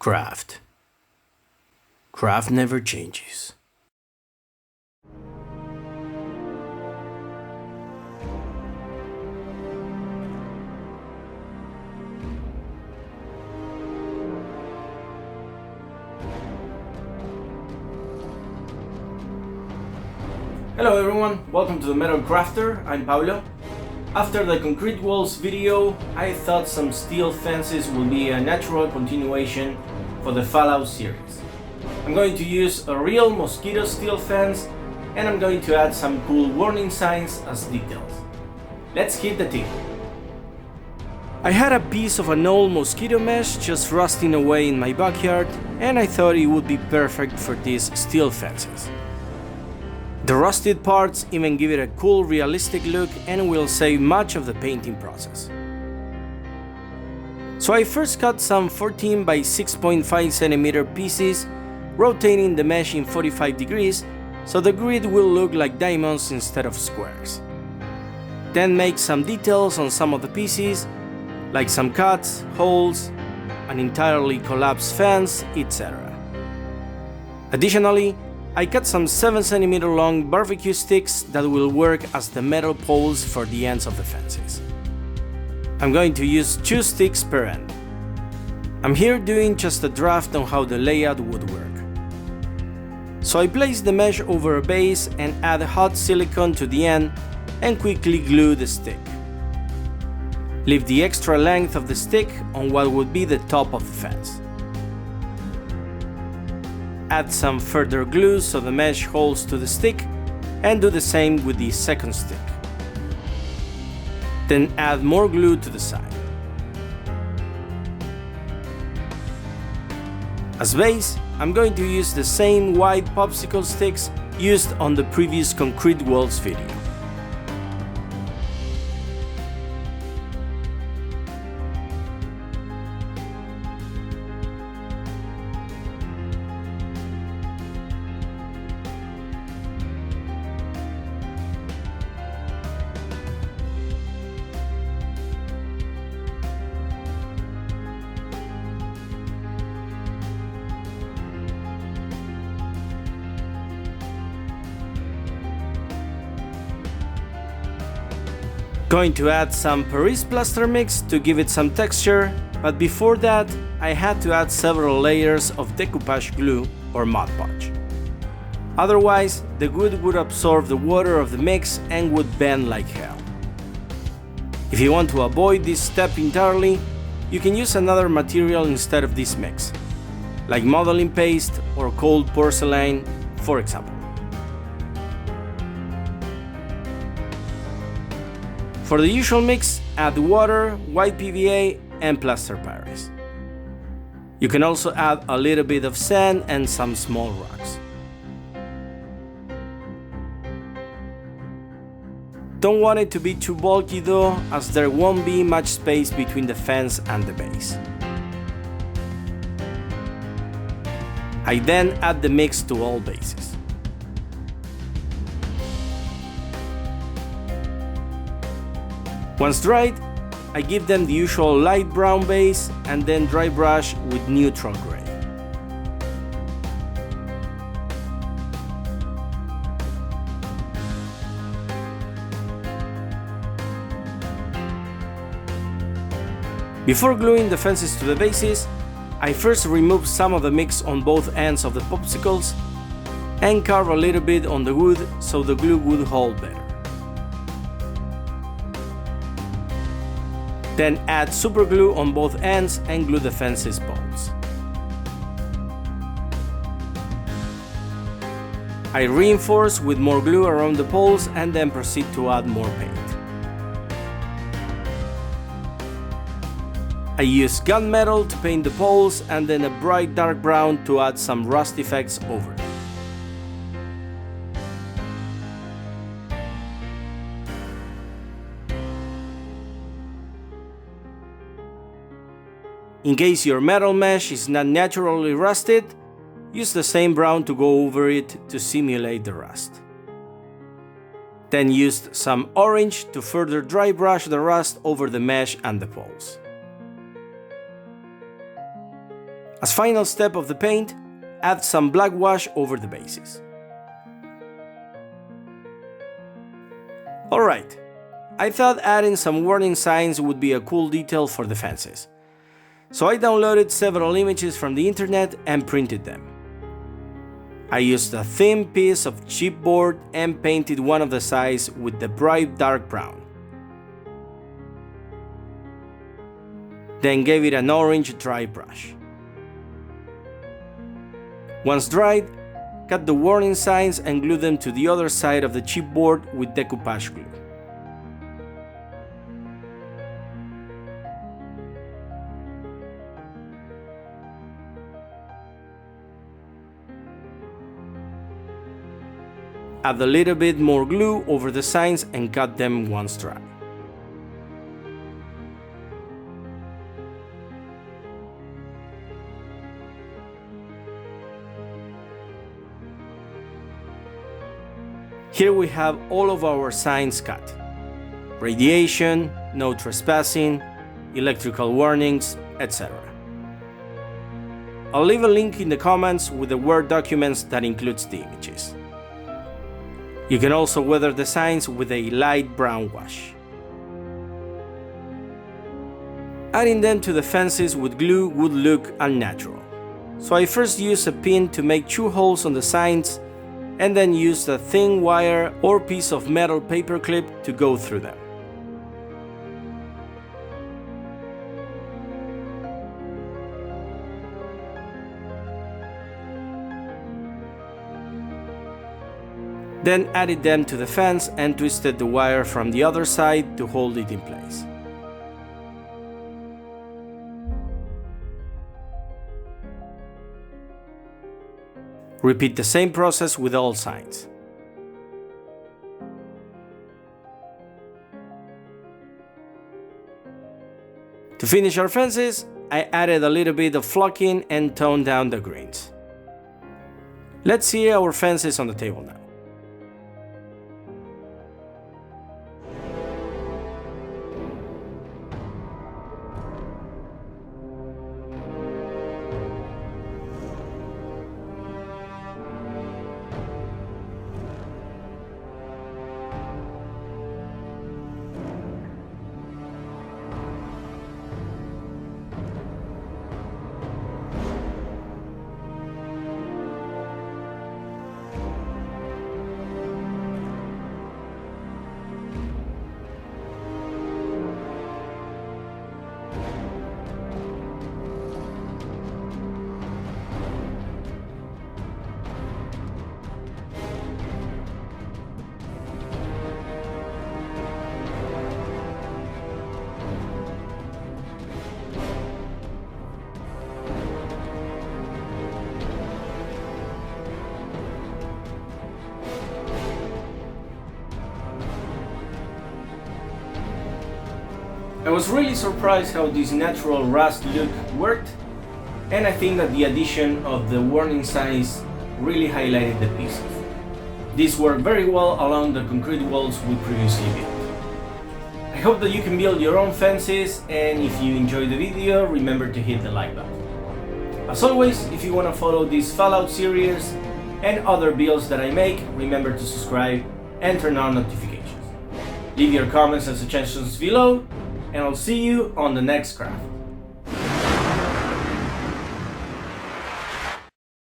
Craft. Craft never changes. Hello everyone, welcome to the Metal Crafter. I'm Paulo. After the concrete walls video, I thought some steel fences will be a natural continuation for the Fallout series. I'm going to use a real mosquito steel fence, and I'm going to add some cool warning signs as details. Let's hit the tip. I had a piece of an old mosquito mesh just rusting away in my backyard, and I thought it would be perfect for these steel fences. The rusted parts even give it a cool realistic look and will save much of the painting process. So I first cut some 14 by 6.5 cm pieces, rotating the mesh in 45 degrees so the grid will look like diamonds instead of squares. Then make some details on some of the pieces, like some cuts, holes, an entirely collapsed fence, etc. Additionally, I cut some 7 cm long barbecue sticks that will work as the metal poles for the ends of the fences. I'm going to use 2 sticks per end. I'm here doing just a draft on how the layout would work. So I place the mesh over a base and add hot silicone to the end and quickly glue the stick. Leave the extra length of the stick on what would be the top of the fence. Add some further glue so the mesh holds to the stick, and do the same with the second stick. Then add more glue to the side. As base, I'm going to use the same white popsicle sticks used on the previous concrete walls video. Going to add some Paris plaster mix to give it some texture, but before that I had to add several layers of decoupage glue or Mod Podge. Otherwise, the wood would absorb the water of the mix and would bend like hell. If you want to avoid this step entirely, you can use another material instead of this mix, like modeling paste or cold porcelain, for example. For the usual mix, add water, white PVA, and plaster Paris. You can also add a little bit of sand and some small rocks. Don't want it to be too bulky though, as there won't be much space between the fence and the base. I then add the mix to all bases. Once dried, I give them the usual light brown base and then dry brush with neutral gray. Before gluing the fences to the bases, I first remove some of the mix on both ends of the popsicles and carve a little bit on the wood so the glue would hold better. Then add super glue on both ends and glue the fences bolts. I reinforce with more glue around the poles and then proceed to add more paint. I use gunmetal to paint the poles and then a bright dark brown to add some rust effects over them. In case your metal mesh is not naturally rusted, use the same brown to go over it to simulate the rust. Then used some orange to further dry brush the rust over the mesh and the poles. As final step of the paint, add some black wash over the bases. Alright, I thought adding some warning signs would be a cool detail for the fences. So I downloaded several images from the internet and printed them. I used a thin piece of chipboard and painted one of the sides with the bright dark brown. Then gave it an orange dry brush. Once dried, cut the warning signs and glue them to the other side of the chipboard with decoupage glue. Add a little bit more glue over the signs and cut them once dry. Here we have all of our signs cut. Radiation, no trespassing, electrical warnings, etc. I'll leave a link in the comments with the Word documents that includes the images. You can also weather the signs with a light brown wash. Adding them to the fences with glue would look unnatural. So I first used a pin to make 2 holes on the signs and then used a thin wire or piece of metal paperclip to go through them. Then added them to the fence and twisted the wire from the other side to hold it in place. Repeat the same process with all signs. To finish our fences, I added a little bit of flocking and toned down the greens. Let's see our fences on the table now. I was really surprised how this natural rust look worked, and I think that the addition of the warning signs really highlighted the pieces. These work very well along the concrete walls we previously built. I hope that you can build your own fences, and if you enjoyed the video, remember to hit the like button. As always, if you want to follow this Fallout series and other builds that I make, remember to subscribe and turn on notifications. Leave your comments and suggestions below, and I'll see you on the next craft.